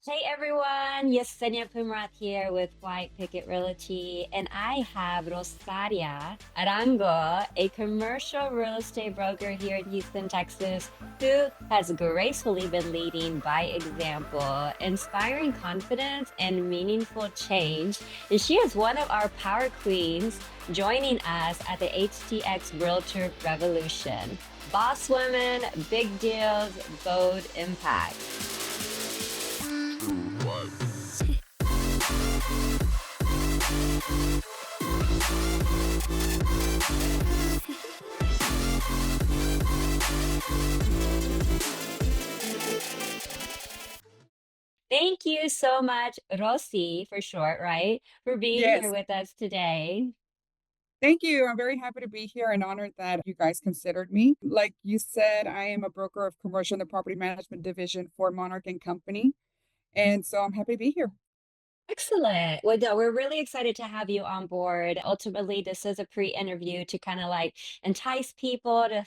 Hey everyone, Yesenia Pumrath here with White Picket Realty, and I have Rosaria Arango, a commercial real estate broker here in Houston, Texas, who has gracefully been leading by example, inspiring confidence and meaningful change. And she is one of our power queens joining us at the HTX Realtor Revolution. Boss women, big deals, bold impact. Thank you so much, Rossi, for short, right, for being here Yes, with us today. thank you. I'm very happy to be here and honored that you guys considered me. Like you said, I am a broker of commercial and the property management division for Monarch and Company. And so I'm happy to be here. Excellent. Well, no, we're really excited to have you on board. Ultimately, this is a pre-interview to kind of like entice people to,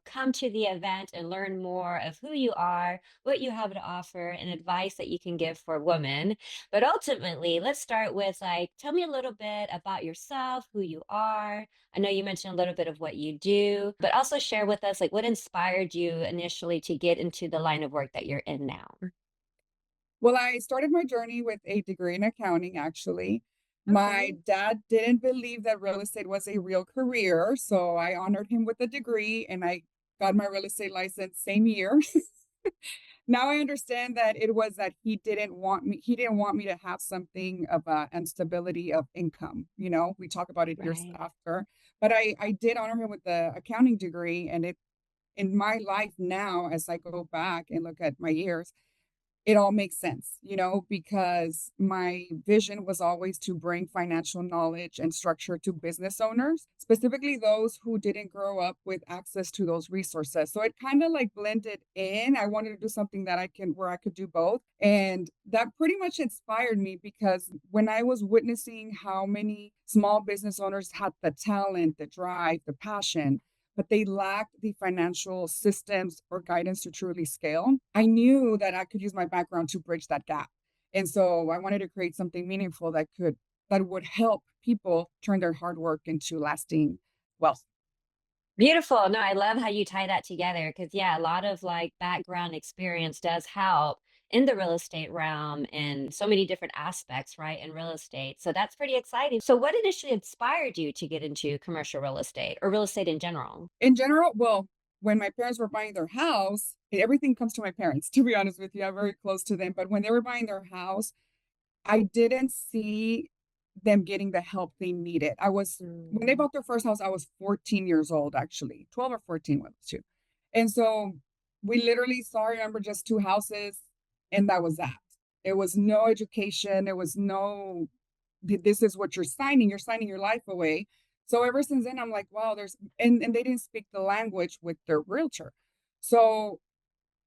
come to the event and learn more of who you are, what you have to offer, and advice that you can give for women. But ultimately, let's start with like, tell me a little bit about yourself, who you are. I know you mentioned a little bit of what you do, but also share with us like what inspired you initially to get into the line of work that you're in now. Well, I started my journey with a degree in accounting, actually. My Okay. dad didn't believe that real estate was a real career. So I honored him with a degree and I got my real estate license same year. Now I understand that it was that he didn't want me to have something of a instability of income. We talk about it years Right. after, but I did honor him with the accounting degree, and it in my life now, as I go back and look at my years, it all makes sense, because my vision was always to bring financial knowledge and structure to business owners, specifically those who didn't grow up with access to those resources. So it kind of like blended in. I wanted to do something where I could do both. And that pretty much inspired me because when I was witnessing how many small business owners had the talent, the drive, the passion, but they lacked the financial systems or guidance to truly scale. I knew that I could use my background to bridge that gap. And so I wanted to create something meaningful that would help people turn their hard work into lasting wealth. Beautiful. No, I love how you tie that together because, yeah, a lot of like background experience does help in the real estate realm and so many different aspects, right, in real estate. So that's pretty exciting. So, what initially inspired you to get into commercial real estate or real estate in general? In general, well, when my parents were buying their house, everything comes to my parents, to be honest with you. I'm very close to them. But when they were buying their house, I didn't see them getting the help they needed. When they Mm, bought their first house, I was 14 years old, actually, 12 or 14, one of the two. And so we literally saw, I remember just two houses, and that was that. There was no education. There was no, this is what you're signing your life away. So ever since then, I'm like, wow, and they didn't speak the language with their realtor. So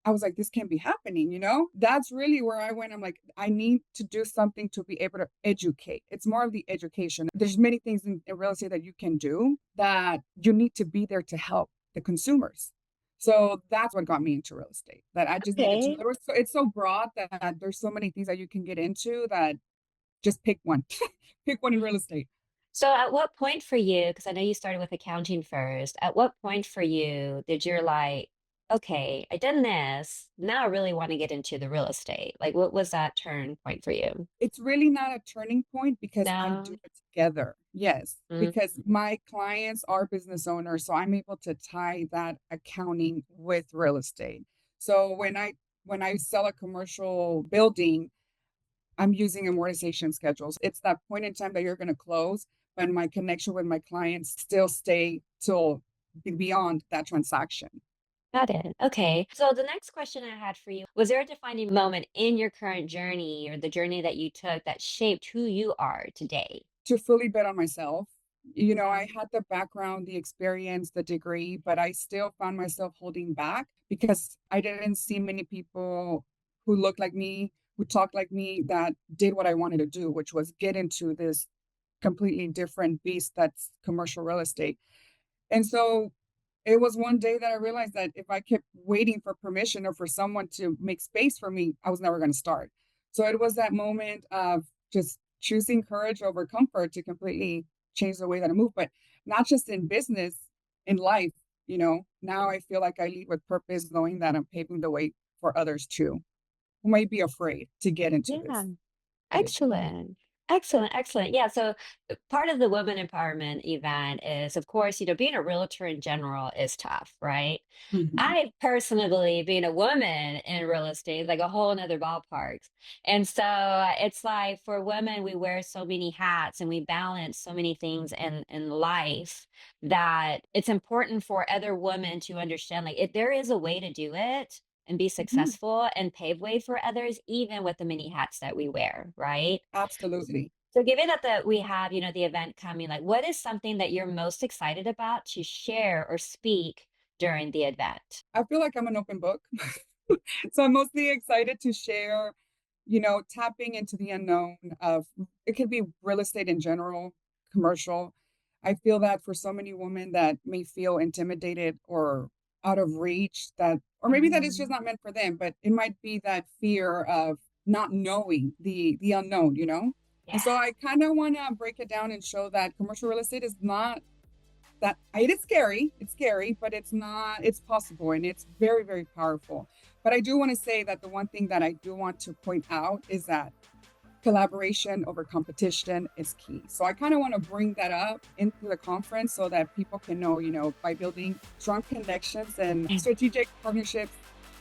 I was like, this can't be happening. That's really where I went. I'm like, I need to do something to be able to educate. It's more of the education. There's many things in real estate that you can do that you need to be there to help the consumers. So that's what got me into real estate. That I just needed to. okay. It's so broad that there's so many things that you can get into that just pick one. Pick one in real estate. So, at what point for you, because I know you started with accounting first, at what point for you did you're like, okay, I done this. Now I really want to get into the real estate? Like, what was that turn point for you? It's really not a turning point because I do No. it together. Yes, Mm, because my clients are business owners, so I'm able to tie that accounting with real estate. So when I sell a commercial building, I'm using amortization schedules. It's that point in time that you're going to close, but my connection with my clients still stay till beyond that transaction. got it. Okay. So the next question I had for you, was there a defining moment in your current journey or the journey that you took that shaped who you are today? To fully bet on myself. Okay. I had the background, the experience, the degree, but I still found myself holding back because I didn't see many people who looked like me, who talked like me, that did what I wanted to do, which was get into this completely different beast that's commercial real estate. And so it was one day that I realized that if I kept waiting for permission or for someone to make space for me, I was never going to start. So it was that moment of just choosing courage over comfort to completely change the way that I move, but not just in business, in life, now I feel like I lead with purpose, knowing that I'm paving the way for others too, who might be afraid to get into Yeah. this. But it's Excellent. Excellent, excellent. Yeah, so part of the women empowerment event is, of course, being a realtor in general is tough, right? Mhm. I personally believe being a woman in real estate is like a whole nother ballpark. And so it's like for women, we wear so many hats and we balance so many things in life that it's important for other women to understand like if there is a way to do it and be Mhm. successful and pave way for others, even with the many hats that we wear, right? Absolutely. So given that we have, the event coming, like what is something that you're most excited about to share or speak during the event? I feel like I'm an open book. So I'm mostly excited to share, tapping into the unknown of it could be real estate in general, commercial. I feel that for so many women that may feel intimidated or out of reach, that or maybe that it's just Mhm. not meant for them, but it might be that fear of not knowing the unknown, And Yeah. so I kind of want to break it down and show that commercial real estate is not that it is scary. It's scary, but it's not, it's possible and it's very, very powerful. But I do want to say that the one thing that I do want to point out is that collaboration over competition is key. So I kind of want to bring that up into the conference so that people can know, by building strong connections and strategic partnerships,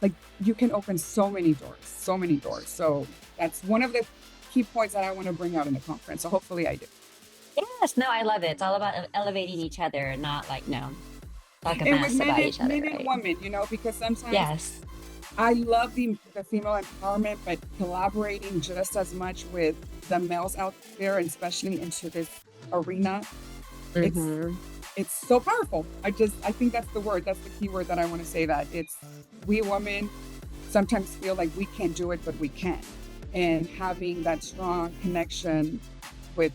like you can open so many doors, so many doors. So that's one of the key points that I want to bring out in the conference. So hopefully I do. Yes, no, I love it. It's all about elevating each other, not like, no, talk a And with mess about each other, men and right? women, because sometimes Yes. I love the female empowerment, but collaborating just as much with the males out there, and especially into this arena, it's Hmm. it's so powerful. I think that's the word, that's the key word that I want to say that it's we women sometimes feel like we can't do it, but we can. And having that strong connection with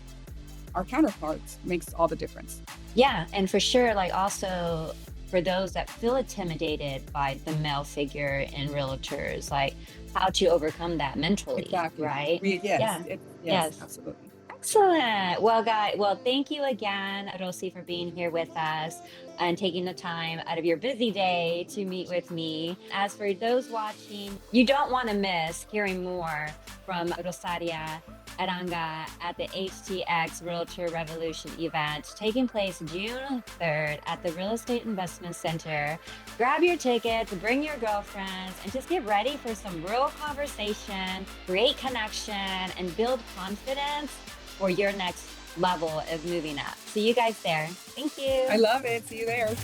our counterparts makes all the difference. Yeah, and for sure, like also for those that feel intimidated by the male figure in realtors, like how to overcome that mentally, Exactly. right? Yes, Yeah. yes, Yes. absolutely. Excellent. Well, thank you again, Rosie, for being here with us and taking the time out of your busy day to meet with me. As for those watching, you don't want to miss hearing more from Rosaria Aranga at the HTX Realtor Revolution event taking place June 3rd at the Real Estate Investment Center. Grab your tickets, bring your girlfriends, and just get ready for some real conversation, create connection, and build confidence for your next level of moving up. See you guys there. Thank I you. love it. See you there.